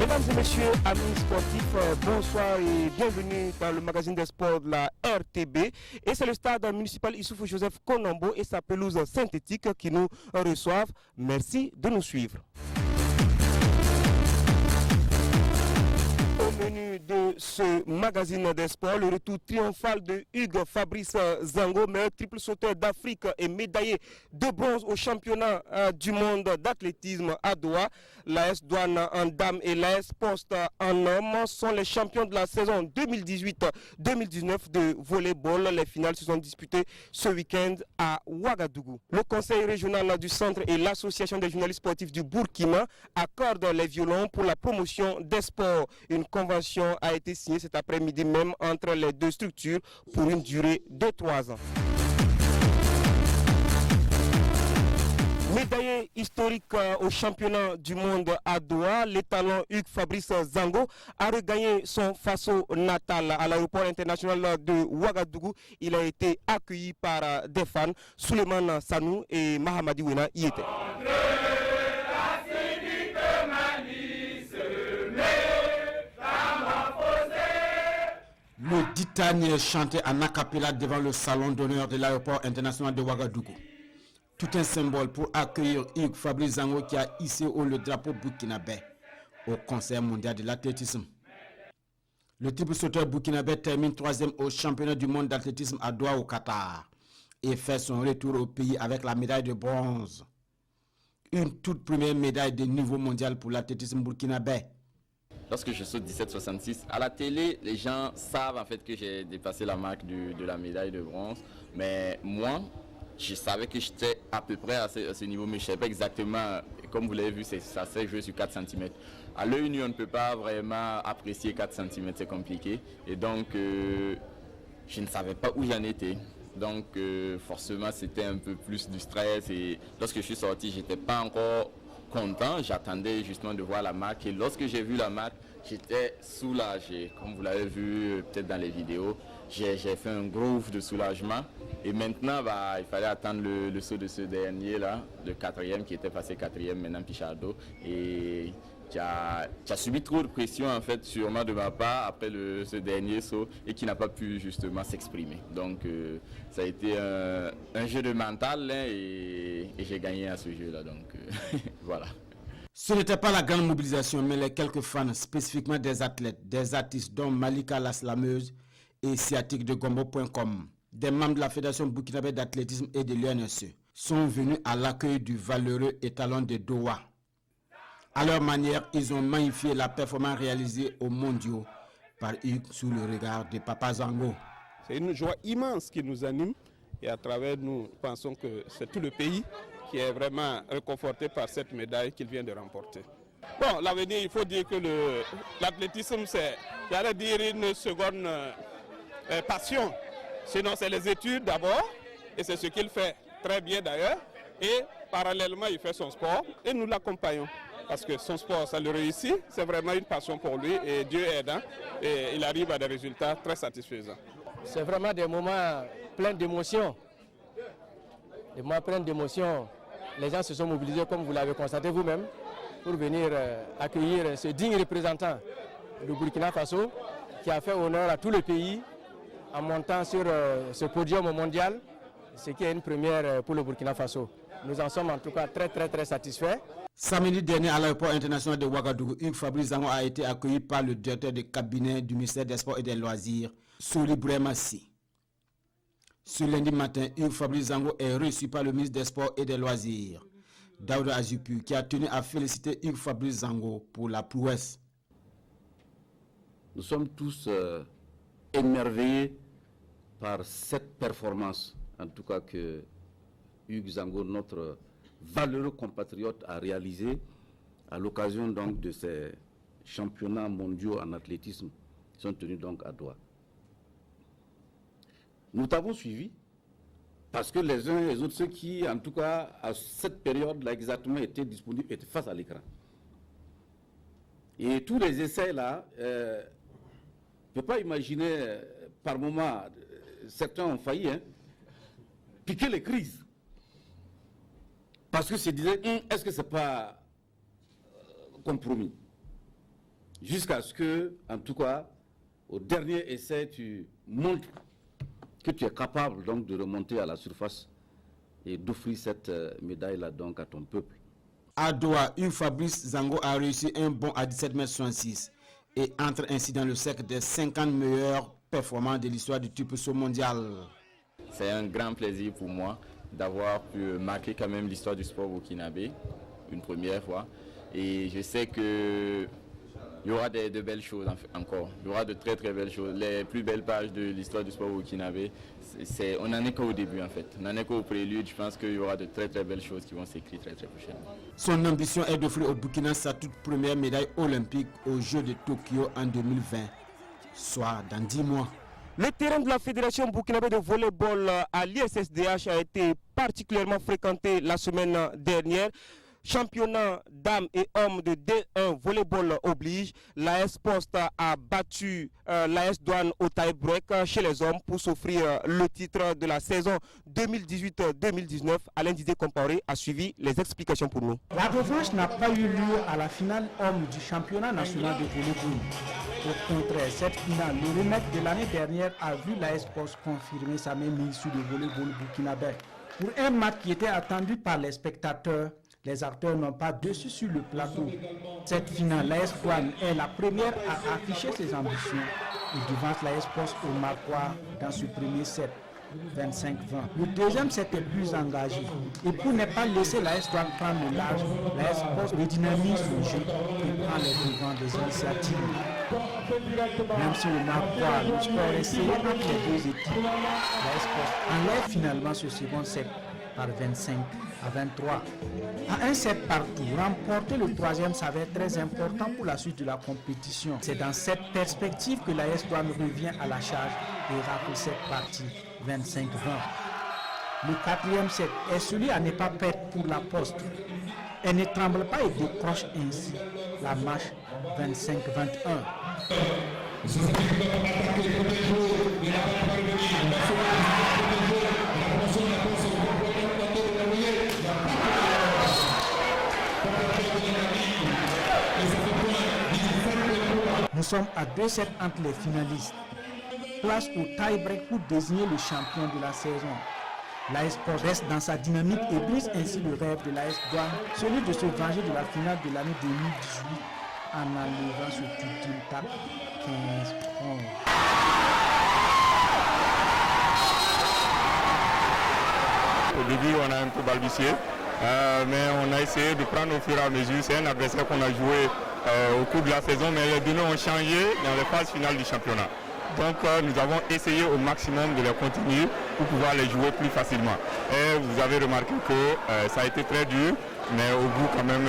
Mesdames et messieurs, amis sportifs, bonsoir et bienvenue dans le magazine des sports de la RTB. Et c'est le stade municipal Issoufou Joseph Konambo et sa pelouse synthétique qui nous reçoivent. Merci de nous suivre. Au menu de ce magazine des sports, le retour triomphal de Hugues Fabrice Zango, meilleur triple sauteur d'Afrique et médaillé de bronze au championnat du monde d'athlétisme à Doha. L'AS Douane en dames et l'AS Poste en hommes sont les champions de la saison 2018-2019 de volleyball. Les finales se sont disputées ce week-end à Ouagadougou. Le conseil régional du centre et l'association des journalistes sportifs du Burkina accordent les violons pour la promotion des sports. Une convention a été signée cet après-midi même entre les deux structures pour une durée de 3 ans. Médaillé historique au championnat du monde à Doha, l'étalon Hugues Fabrice Zango a regagné son faso natal à l'aéroport international de Ouagadougou. Il a été accueilli par des fans. Souleymane Sanou et Mahamadi Wena y étaient. Le Ditanie chantait en acapella devant le salon d'honneur de l'aéroport international de Ouagadougou. Tout un symbole pour accueillir Hugues Fabrice Zango qui a hissé haut le drapeau burkinabé au Conseil mondial de l'athlétisme. Le triple sauteur burkinabé termine 3e au championnat du monde d'athlétisme à Doha au Qatar et fait son retour au pays avec la médaille de bronze. Une toute première médaille de niveau mondial pour l'athlétisme burkinabé. Lorsque je saute 17,66, à la télé, les gens savent en fait que j'ai dépassé la marque de la médaille de bronze. Mais moi, je savais que j'étais à peu près à ce niveau, mais je ne savais pas exactement. Comme vous l'avez vu, ça s'est joué sur 4 cm. À l'œil nu, on ne peut pas vraiment apprécier 4 cm, c'est compliqué. Et donc, je ne savais pas où j'en étais. Donc, forcément, c'était un peu plus du stress. Et lorsque je suis sorti, je n'étais pas encore content, j'attendais justement de voir la marque et lorsque j'ai vu la marque, j'étais soulagé. Comme vous l'avez vu peut-être dans les vidéos, j'ai fait un gros ouf de soulagement et maintenant il fallait attendre le saut de ce dernier là, le 4e qui était passé 4e maintenant Pichardo et qui a subi trop de pression en fait sûrement de ma part après ce dernier saut et qui n'a pas pu justement s'exprimer. Donc ça a été un jeu de mental hein, et j'ai gagné à ce jeu là donc voilà. Ce n'était pas la grande mobilisation mais les quelques fans spécifiquement des athlètes, des artistes dont Malika la slameuse et sciatique de Gombo.com, des membres de la Fédération burkinabé d'athlétisme et de l'UNSE sont venus à l'accueil du valeureux étalon de Doha. À leur manière, ils ont magnifié la performance réalisée aux mondiaux par Hugues sous le regard de Papa Zango. C'est une joie immense qui nous anime et à travers nous pensons que c'est tout le pays qui est vraiment réconforté par cette médaille qu'il vient de remporter. Bon, l'avenir, il faut dire que l'athlétisme, c'est, j'allais dire, une seconde passion. Sinon, c'est les études d'abord et c'est ce qu'il fait très bien d'ailleurs. Et parallèlement, il fait son sport et nous l'accompagnons. Parce que son sport, ça le réussit, c'est vraiment une passion pour lui et Dieu aidant, et il arrive à des résultats très satisfaisants. C'est vraiment des moments pleins d'émotions. Des moments pleins d'émotions. Les gens se sont mobilisés, comme vous l'avez constaté vous-même, pour venir accueillir ce digne représentant du Burkina Faso qui a fait honneur à tout le pays en montant sur ce podium mondial, ce qui est une première pour le Burkina Faso. Nous en sommes en tout cas très satisfaits. Samedi dernier à l'aéroport international de Ouagadougou, Hugues Fabrice Zango a été accueilli par le directeur de cabinet du ministère des Sports et des Loisirs, Souli Bouremassi. Ce lundi matin, Hugues Fabrice Zango est reçu par le ministre des Sports et des Loisirs, Daouda Azupu, qui a tenu à féliciter Hugues Fabrice Zango pour la prouesse. Nous sommes tous émerveillés par cette performance, en tout cas que Hugues Zango, notre valeureux compatriote, a réalisé à l'occasion donc de ces championnats mondiaux en athlétisme qui sont tenus donc à Doha. Nous t'avons suivi parce que les uns et les autres, ceux qui en tout cas à cette période-là exactement étaient disponibles, étaient face à l'écran. Et tous les essais là, on ne peut pas imaginer par moment, certains ont failli piquer les crises. Parce que se disait, est-ce que ce n'est pas compromis? jusqu'à ce que, en tout cas, au dernier essai, tu montres que tu es capable donc de remonter à la surface et d'offrir cette médaille-là donc à ton peuple. À Doha, Hugues Fabrice Zango a réussi un bond à 17,66 m et entre ainsi dans le cercle des 50 meilleurs performants de l'histoire du type saut mondial. C'est un grand plaisir pour moi d'avoir pu marquer quand même l'histoire du sport burkinabé une première fois. Et je sais que il y aura de belles choses encore. Il y aura de très très belles choses. Les plus belles pages de l'histoire du sport burkinabé, on n'en est qu'au début en fait. On n'en est qu'au prélude. Je pense qu'il y aura de très très belles choses qui vont s'écrire très très prochainement. Son ambition est d'offrir au Burkina sa toute première médaille olympique aux Jeux de Tokyo en 2020, soit dans 10 mois. Le terrain de la Fédération burkinabé de volleyball à l'ISSDH a été particulièrement fréquenté la semaine dernière. Championnat dames et hommes de D1 volleyball oblige. L'AS Poste a battu l'AS Douane au tie-break chez les hommes pour s'offrir le titre de la saison 2018-2019. Alain Didier Comparé a suivi les explications pour nous. La revanche n'a pas eu lieu à la finale homme du championnat national de volleyball. Au contraire, cette finale, le remake de l'année dernière, a vu l'AS Poste confirmer sa mainmise sur le volleyball burkinabé. Pour un match qui était attendu par les spectateurs, les acteurs n'ont pas dessus sur le plateau. Cette finale, l'AS Douane est la première à afficher ses ambitions. Il devance l'AS Poste au Marois dans ce premier set, 25-20. Le deuxième set est plus engagé. Et pour ne pas laisser l'AS Douane prendre le large, l'AS Poste redynamise le jeu et prend les devants des initiatives. Même si le Marois, le score est serré entre les deux équipes, l'AS Poste enlève finalement ce second set par 25-23. À un set partout, remporter le troisième s'avère très important pour la suite de la compétition. C'est dans cette perspective que l'AS Douane revient à la charge et racle cette partie 25-20. Le quatrième set est celui à ne pas perdre pour la Poste. Elle ne tremble pas et décroche ainsi la marche 25-21. Nous sommes à 2 sets entre les finalistes. Place au tie-break pour désigner le champion de la saison. L'AS Poste reste dans sa dynamique et brise ainsi le rêve de l'AS Douane, celui de se venger de la finale de l'année 2018 en enlevant ce ultime tape 15-11. Au début, on a un peu balbutié, mais on a essayé de prendre au fur et à mesure. C'est un adversaire qu'on a joué au cours de la saison, mais les données ont changé dans les phases finales du championnat. Donc nous avons essayé au maximum de les continuer pour pouvoir les jouer plus facilement. Et vous avez remarqué que ça a été très dur, mais au bout quand même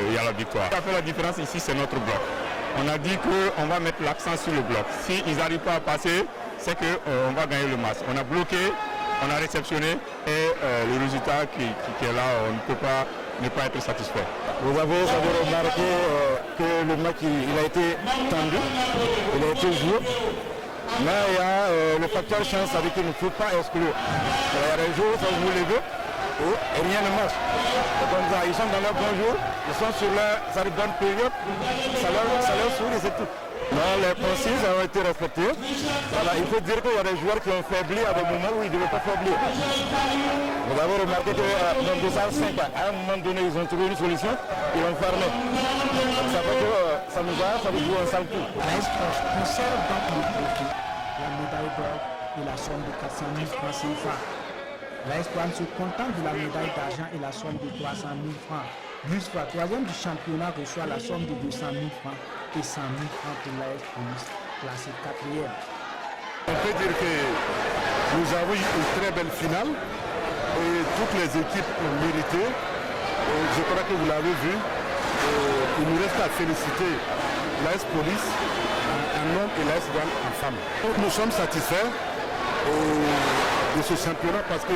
il y a la victoire. Ce qui a fait la différence ici, c'est notre bloc. On a dit qu'on va mettre l'accent sur le bloc. S'ils n'arrivent pas à passer, c'est qu'on va gagner le match. On a bloqué, on a réceptionné et le résultat qui est là, on ne peut pas ne pas être satisfait. Vous avez remarqué que le match il a été tendu, il a été joué, mais il y a le facteur chance avec qu'il ne faut pas exclure. Il y a des jours où ça joue les deux et rien ne marche. Comme ça, ils sont dans leur bon jour, ils sont sur leur bonne période, ça leur sourit et c'est tout. Non, les consignes ont été respectées. Voilà, il faut dire qu'il y a des joueurs qui ont faibli à des moments où ils ne devaient pas faiblir. Vous avez remarqué que dans 205, à un moment donné, ils ont trouvé une solution, ils l'ont fermé. Donc ça fait que ça nous joue un sale coup. L'AS Poste conserve donc le trophée, la médaille d'or et la somme de 400 000 francs CFA. L'AS Douane se contente de la médaille d'argent et la somme de 300 000 francs. L'USFA, troisième du championnat, reçoit la somme de 200 000 francs et 100 000 francs pour l'AS Police, classé 4e. On peut dire que nous avons eu une très belle finale et toutes les équipes ont mérité. Et je crois que vous l'avez vu. Il nous reste à féliciter l'AS Police en homme et l'AS Douane en femme. Nous sommes satisfaits de ce championnat parce que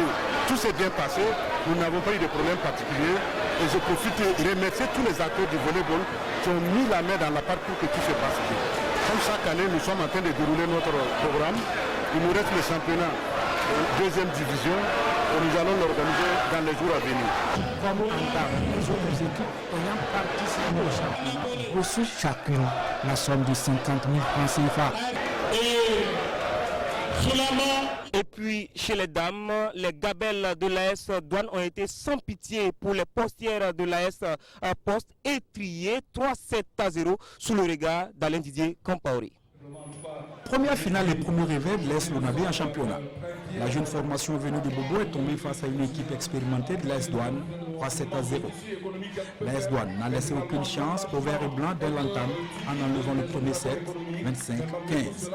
tout s'est bien passé. Nous n'avons pas eu de problème particulier. Et je profite de remercier tous les acteurs du volleyball qui ont mis la main dans la part pour que tout se passe bien. Comme chaque année, nous sommes en train de dérouler notre programme. Il nous reste le championnat deuxième division et nous allons l'organiser dans les jours à venir. Comme entame, les autres équipes ayant participé au championnat reçu chacune la somme de 50 000 francs CFA. Et puis chez les dames, les gabelles de l'AS Douane ont été sans pitié pour les postières de l'AS Poste étriées 3-7-0 sous le regard d'Alain Didier Compaoré. Première finale et premier réveil de l'AS Lonabé en championnat. La jeune formation venue de Bobo est tombée face à une équipe expérimentée de l'AS Douane 3-7-0. L'AS Douane n'a laissé aucune chance au vert et blanc dès l'entame en enlevant le premier set 25-15.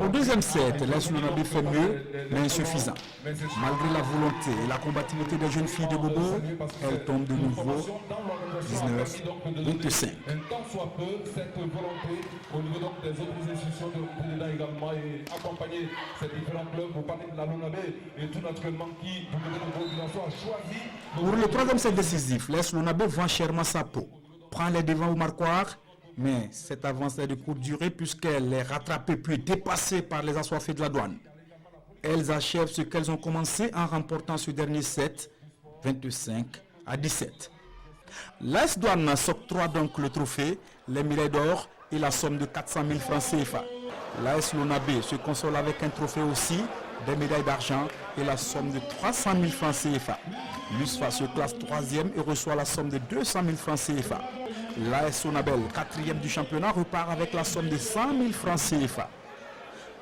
Au deuxième set, l'AS Lonabé fait mieux, mais insuffisant. Malgré la volonté et la combativité des jeunes filles de Bobo, elles tombent de nouveau 19-25. Pour le troisième set décisif, l'AS Lonabé vend chèrement sa peau, prend les devants au marquoir. Mais cette avance est de courte durée puisqu'elle est rattrapée puis dépassée par les assoiffés de la Douane. Elles achèvent ce qu'elles ont commencé en remportant ce dernier set, 25-17. L'AS Douane s'octroie donc le trophée, les médailles d'or et la somme de 400 000 francs CFA. L'AS Lonabé se console avec un trophée aussi, des médailles d'argent et la somme de 300 000 francs CFA. L'USFA se classe 3e et reçoit la somme de 200 000 francs CFA. L'AS Lonabé, 4e du championnat, repart avec la somme de 100 000 francs CFA.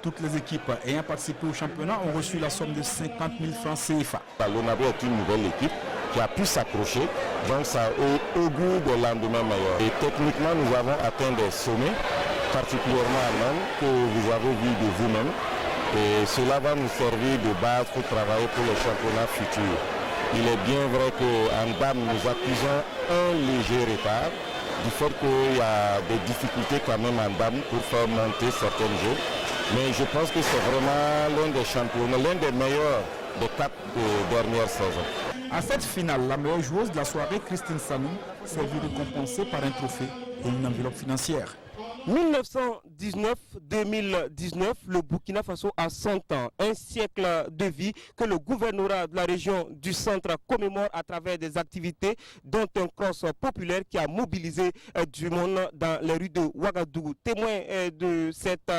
Toutes les équipes ayant participé au championnat ont reçu la somme de 50 000 francs CFA. Lonabé est une nouvelle équipe qui a pu s'accrocher, donc ça augure des lendemains meilleurs. Et techniquement, nous avons atteint des sommets, particulièrement à Nantes, que vous avez vu de vous-même. Et cela va nous servir de base pour travailler pour les championnats futurs. Il est bien vrai qu'en dames, nous accusons un léger retard, du fait qu'il y a des difficultés quand même en dames pour faire monter certains jeux. Mais je pense que c'est vraiment l'un des championnats, l'un des meilleurs des 4 dernières saisons. À cette finale, la meilleure joueuse de la soirée, Christine Sanou, s'est vue récompensée par un trophée et une enveloppe financière. 1919-2019, le Burkina Faso a 100 ans, un siècle de vie que le gouvernorat de la région du centre commémore à travers des activités dont un cross populaire qui a mobilisé du monde dans les rues de Ouagadougou. Témoin de cette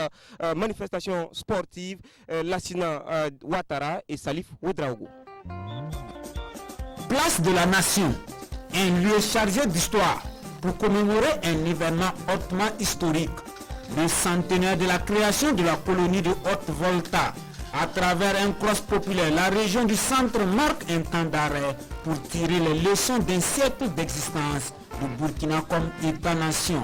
manifestation sportive, Lassina Ouattara et Salif Ouedraogo. Place de la Nation, un lieu chargé d'histoire pour commémorer un événement hautement historique, le centenaire de la création de la colonie de Haute-Volta. À travers un cross populaire, la région du centre marque un temps d'arrêt pour tirer les leçons d'un siècle d'existence du Burkina comme État-nation.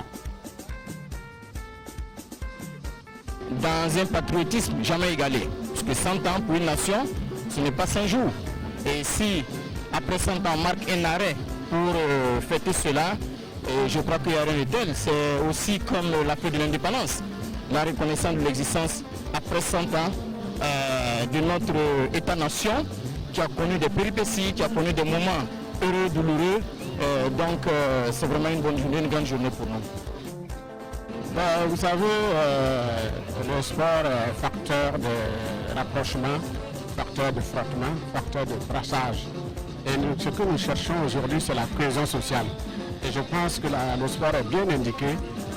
Dans un patriotisme jamais égalé, parce que 100 ans pour une nation, ce n'est pas 5 jours. Et si après 100 ans on marque un arrêt pour fêter cela, et je crois qu'il n'y a rien de tel. C'est aussi comme la fête de l'indépendance, la reconnaissance de l'existence après 100 ans de notre État-nation qui a connu des péripéties, qui a connu des moments heureux, douloureux. Donc c'est vraiment une bonne journée, une grande journée pour nous. Vous savez, le sport est facteur de rapprochement, facteur de frottement, facteur de brassage. Et ce que nous cherchons aujourd'hui, c'est la cohésion sociale. Et je pense que le sport est bien indiqué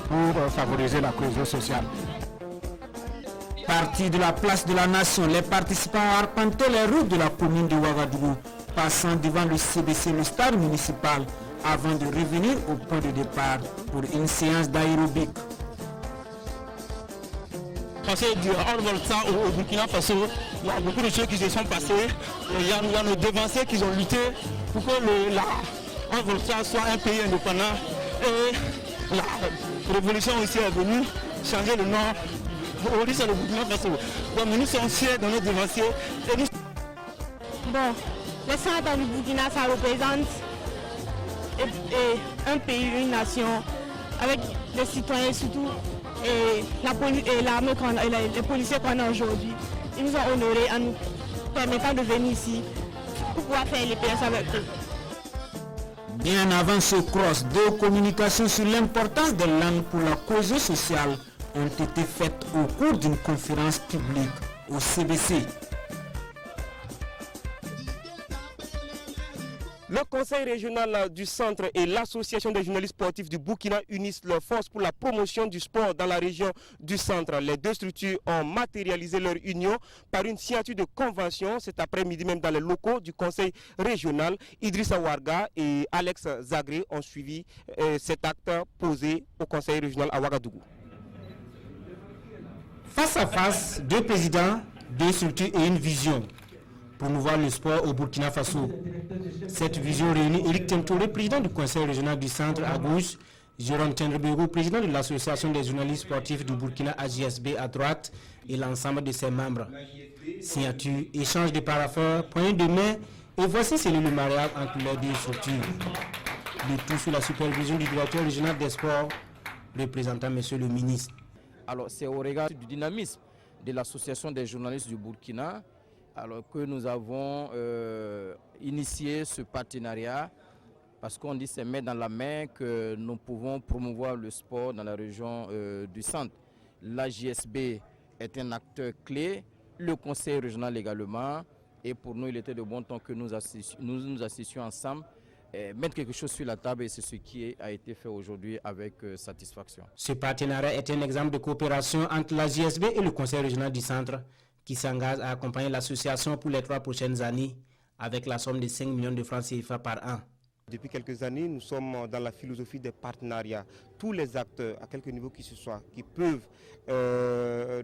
pour favoriser la cohésion sociale. Parti de la place de la Nation, les participants ont arpenté les routes de la commune de Ouagadougou, passant devant le CBC, le stade municipal, avant de revenir au point de départ pour une séance d'aérobic. Parce que du Haute-Volta au Burkina Faso, il y a beaucoup de choses qui se sont passées. Il y a nos devanciers qui ont lutté pour que la Haute-Volta soit un pays indépendant. Et la révolution aussi est venue changer le nom. Aujourd'hui c'est le Burkina Faso. Donc nous sommes fiers de nos devanciers. Bon, les 100 ans du Burkina, ça représente un pays, une nation, avec des citoyens surtout. Et l'armée, les policiers qu'on a aujourd'hui, ils nous ont honorés en nous permettant de venir ici pour pouvoir faire les PS avec eux. Bien avant ce cross, deux communications sur l'importance des langues pour la cohésion sociale ont été faites au cours d'une conférence publique au CBC. Le conseil régional du centre et l'association des journalistes sportifs du Burkina unissent leurs forces pour la promotion du sport dans la région du centre. Les deux structures ont matérialisé leur union par une signature de convention cet après-midi même dans les locaux du conseil régional. Idrissa Warga et Alex Zagré ont suivi cet acte posé au conseil régional à Ouagadougou. Face à face, deux présidents, deux structures et une vision. Promouvoir le sport au Burkina Faso. Cette vision réunit Éric Temtouré, président du conseil régional du centre à gauche, Jérôme Tendrebego, président de l'association des journalistes sportifs du Burkina AJSB à droite et l'ensemble de ses membres. Signature, échange de parapheurs, poignée de main et voici celui le mariage entre les deux structures. Le tout sous la supervision du directeur régional des sports, représentant monsieur le ministre. Alors c'est au regard du dynamisme de l'association des journalistes du Burkina alors que nous avons initié ce partenariat parce qu'on dit c'est main dans la main que nous pouvons promouvoir le sport dans la région du centre. L'AJSB est un acteur clé, le conseil régional également et pour nous il était de bon temps que nous assistions ensemble mettre quelque chose sur la table et c'est ce qui a été fait aujourd'hui avec satisfaction. Ce partenariat est un exemple de coopération entre la JSB et le conseil régional du centre qui s'engage à accompagner l'association pour les 3 prochaines années avec la somme de 5 millions de francs CFA par an. Depuis quelques années, nous sommes dans la philosophie des partenariats. Tous les acteurs, à quelque niveau que ce soit, qui peuvent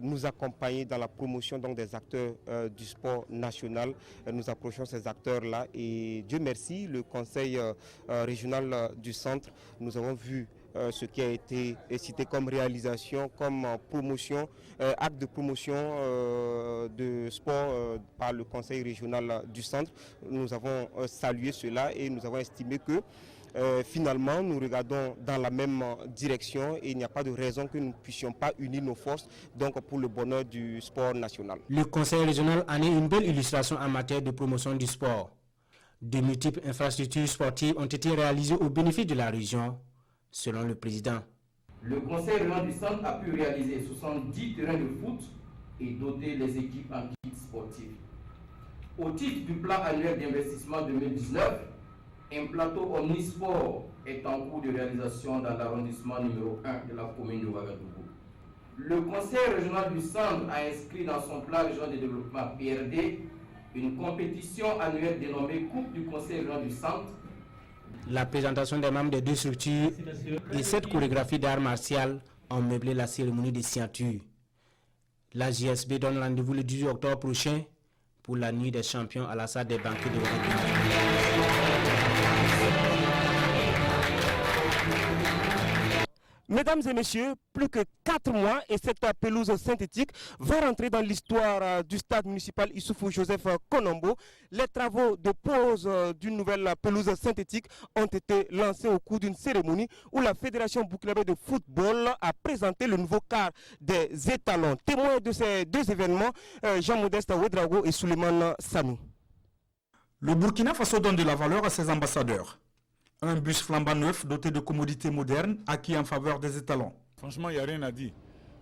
nous accompagner dans la promotion donc, des acteurs du sport national, nous approchons ces acteurs-là. Et Dieu merci, le conseil régional du centre, nous avons vu ce qui a été cité comme réalisation, comme promotion, acte de promotion de sport par le conseil régional du centre. Nous avons salué cela et nous avons estimé que finalement nous regardons dans la même direction et il n'y a pas de raison que nous ne puissions pas unir nos forces donc pour le bonheur du sport national. Le conseil régional en est une belle illustration en matière de promotion du sport. De multiples infrastructures sportives ont été réalisées au bénéfice de la région. Selon le président. Le conseil régional du centre a pu réaliser 70 terrains de foot et doter les équipes en kits sportifs. Au titre du plan annuel d'investissement 2019, un plateau omnisport est en cours de réalisation dans l'arrondissement numéro 1 de la commune de Ouagadougou. Le conseil régional du centre a inscrit dans son plan régional de développement PRD une compétition annuelle dénommée Coupe du conseil régional du centre. La présentation des membres des deux structures et cette chorégraphie d'art martial ont meublé la cérémonie de signature. La JSB donne rendez-vous le 18 octobre prochain pour la nuit des champions à la salle des banquets de Ouagadougou. Mesdames et messieurs, plus que 4 mois et cette pelouse synthétique va rentrer dans l'histoire du stade municipal Issoufou Joseph Konombo. Les travaux de pose d'une nouvelle pelouse synthétique ont été lancés au cours d'une cérémonie où la Fédération burkinabé de football a présenté le nouveau quart des étalons. Témoins de ces deux événements, Jean-Modeste Ouedraogo et Souleymane Sanou. Le Burkina Faso donne de la valeur à ses ambassadeurs. Un bus flambant neuf doté de commodités modernes acquis en faveur des étalons. Franchement, il n'y a rien à dire.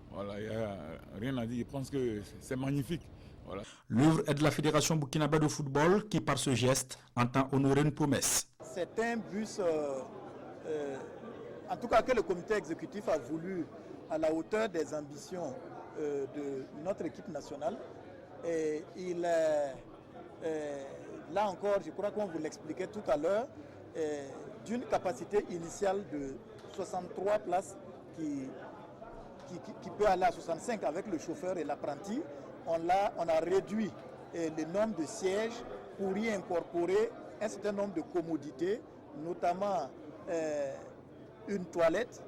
Voilà, il n'y a rien à dire. Je pense que c'est magnifique. Voilà. L'œuvre est de la Fédération burkinabé de football qui, par ce geste, entend honorer une promesse. C'est un bus, en tout cas que le comité exécutif a voulu à la hauteur des ambitions de notre équipe nationale. Et il là encore, je crois qu'on vous l'expliquait tout à l'heure, d'une capacité initiale de 63 places qui peut aller à 65 avec le chauffeur et l'apprenti. On a réduit le nombre de sièges pour y incorporer un certain nombre de commodités, notamment une toilette,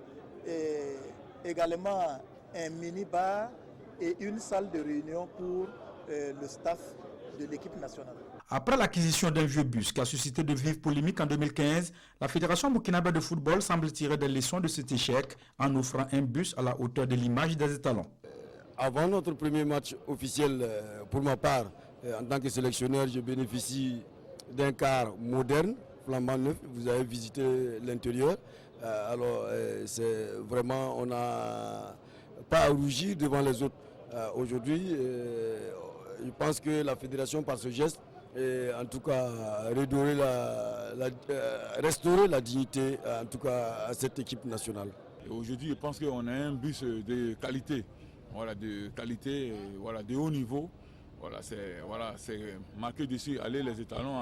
et également un mini-bar et une salle de réunion pour le staff de l'équipe nationale. Après l'acquisition d'un vieux bus qui a suscité de vives polémiques en 2015, la Fédération burkinabé de football semble tirer des leçons de cet échec en offrant un bus à la hauteur de l'image des étalons. Avant notre premier match officiel, pour ma part, en tant que sélectionneur, je bénéficie d'un car moderne, flambant neuf. Vous avez visité l'intérieur. Alors, c'est vraiment, on a pas à rougir devant les autres. Aujourd'hui, je pense que la fédération, par ce geste, en tout cas, restaurer la dignité, en tout cas, à cette équipe nationale. Aujourd'hui, je pense qu'on a un bus de qualité, de haut niveau. C'est marqué dessus, aller les étalons,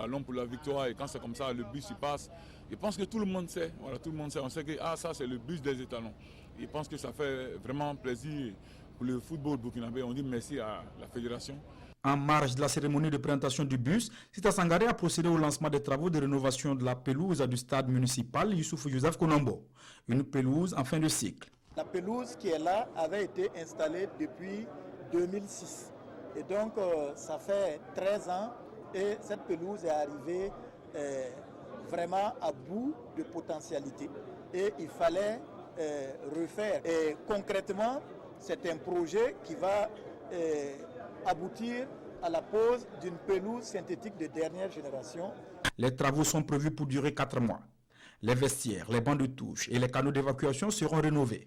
l'homme pour la victoire. Et quand c'est comme ça, le bus il passe. Je pense que tout le monde sait. Tout le monde sait. On sait que ça c'est le bus des étalons. Je pense que ça fait vraiment plaisir pour le football burkinabé. On dit merci à la fédération. En marge de la cérémonie de présentation du bus, Sita Sangaré a procédé au lancement des travaux de rénovation de la pelouse du stade municipal Youssouf Joseph Konombo. Une pelouse en fin de cycle. La pelouse qui est là avait été installée depuis 2006. Et donc, ça fait 13 ans et cette pelouse est arrivée vraiment à bout de potentialité. Et il fallait refaire. Et concrètement, c'est un projet qui va aboutir à la pose d'une pelouse synthétique de dernière génération. Les travaux sont prévus pour durer 4 mois. Les vestiaires, les bancs de touche et les canaux d'évacuation seront rénovés.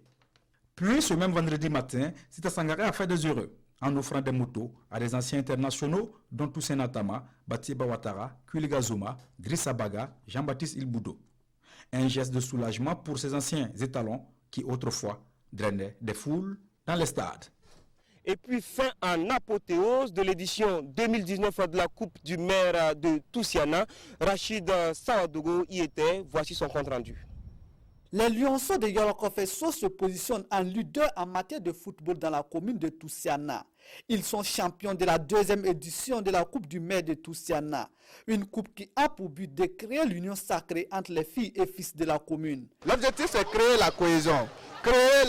Puis, ce même vendredi matin, Sita Sangaré a fait des heureux en offrant des motos à des anciens internationaux dont Toussaint Natama, Batieba Ouattara, Kuliga Zuma, Drissa Baga, Jean-Baptiste Ilboudo. Un geste de soulagement pour ces anciens étalons qui autrefois drainaient des foules dans les stades. Et puis fin en apothéose de l'édition 2019 de la Coupe du maire de Toussiana. Rachid Sawadogo y était, voici son compte rendu. Les Lionceaux de Yorokofesso se positionnent en leader en matière de football dans la commune de Toussiana. Ils sont champions de la 2e édition de la Coupe du maire de Toussiana. Une coupe qui a pour but de créer l'union sacrée entre les filles et fils de la commune. L'objectif c'est créer la cohésion, créer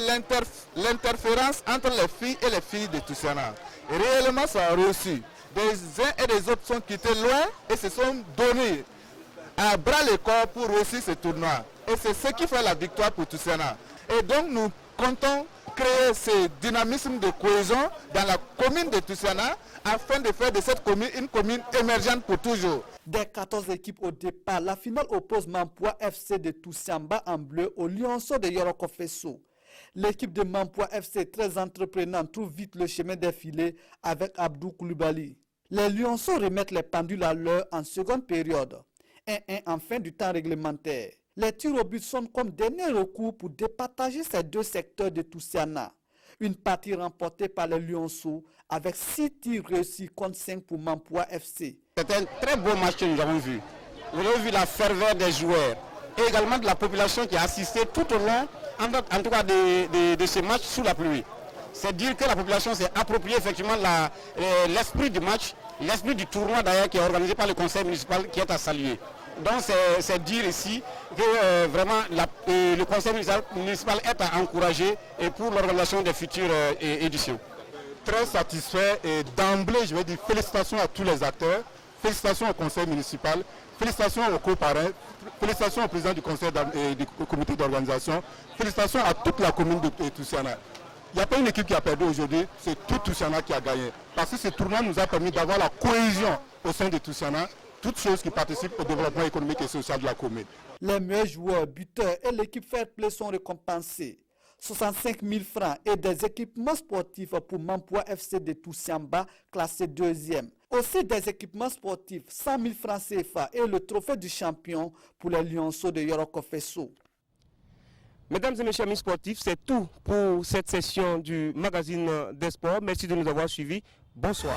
l'interférence entre les filles et les filles de Toussiana. Et réellement ça a réussi. Des uns et des autres sont quittés loin et se sont donnés à bras le corps pour réussir ce tournoi. Et c'est ce qui fait la victoire pour Toussiana. Et donc nous comptons créer ce dynamisme de cohésion dans la commune de Toussiana afin de faire de cette commune une commune émergente pour toujours. Des 14 équipes au départ, la finale oppose Mampoua FC de Toussiamba en bleu aux Lionceaux de Yorokofesso. L'équipe de Mampoua FC, très entreprenante, trouve vite le chemin des filets avec Abdou Koulibaly. Les Lionceaux remettent les pendules à l'heure en seconde période. 1-1 en fin du temps réglementaire. Les tirs au but sont comme dernier recours pour départager ces deux secteurs de Toussiana. Une partie remportée par les Lionceaux avec 6 tirs réussis contre 5 pour Mampoua FC. C'est un très beau match que nous avons vu. Nous avons vu la ferveur des joueurs et également de la population qui a assisté tout au long, en tout cas de ce match sous la pluie. C'est dire que la population s'est appropriée effectivement l'esprit du match, l'esprit du tournoi d'ailleurs qui est organisé par le conseil municipal qui est à saluer. Donc c'est dire ici que vraiment le conseil municipal est à encourager et pour l'organisation des futures éditions. Très satisfait et d'emblée, je vais dire félicitations à tous les acteurs, félicitations au conseil municipal, félicitations aux coparrains, félicitations au président du conseil du comité d'organisation, félicitations à toute la commune de Toussiana. Il n'y a pas une équipe qui a perdu aujourd'hui, c'est tout Toussiana qui a gagné. Parce que ce tournoi nous a permis d'avoir la cohésion au sein de Toussiana, toutes choses qui participent au développement économique et social de la commune. Les meilleurs joueurs, buteurs et l'équipe Fair Play sont récompensés. 65 000 francs et des équipements sportifs pour Mampoua FC de Toussiamba, classé 2e. Aussi des équipements sportifs, 100 000 francs CFA et le trophée du champion pour les Lionceaux de Yorokofesso. Mesdames et messieurs amis sportifs, c'est tout pour cette session du magazine des sports. Merci de nous avoir suivis. Bonsoir.